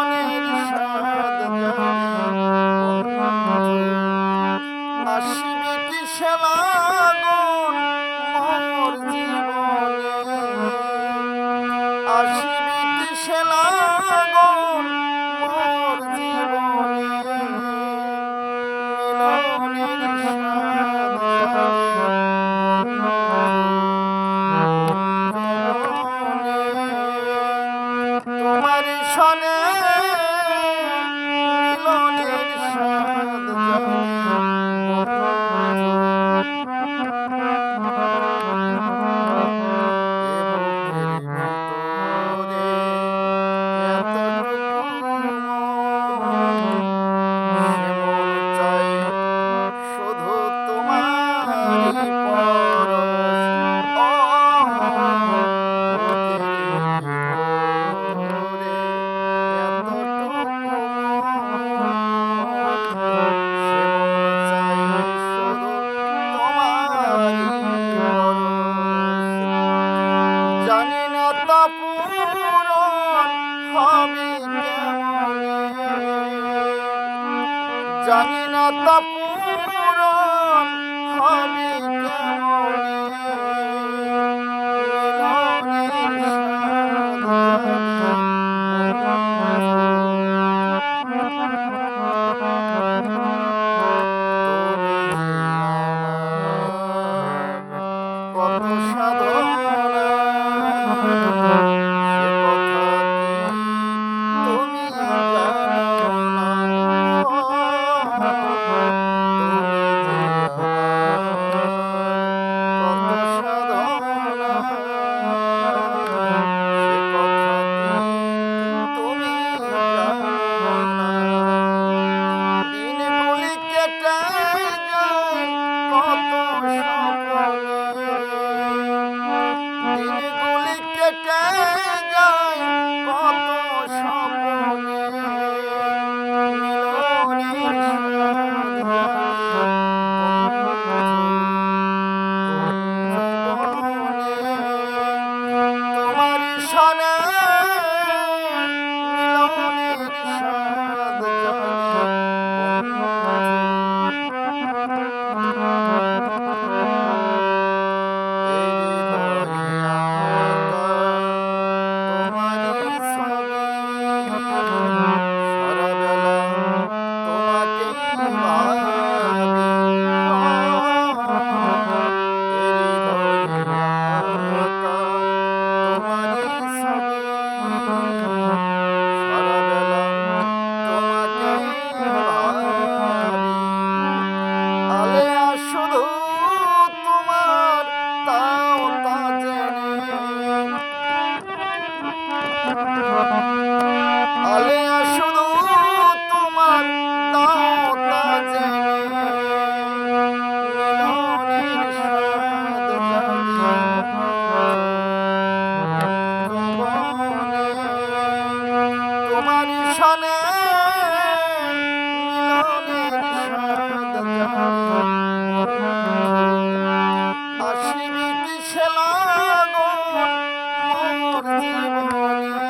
মিলনের স্বাদ আসিবে কিসে লাগুন মোর জীবনে, আসিবে কিসে লাগুন মোর জীবনে, মিলনের স্বাদ তোমার সনে মিলনের স্বাদ জানি না তা পূরণ হবে কেমনে, জানি না তা পূরণ হবে কেমনে, কত সাধনা দিনগুলি কেটে যায় কত স্বপ্নে, তোমার সনে মিলনের স্বাদ শুধু তোমার তাও তা জেনে, আলেয়া শুধু তোমার তাও তা জেনে, মিলনের স্বাদ তোমার সনে মিলনের স্বাদ আসিবে কিসে লাগুন মোর জীবনে।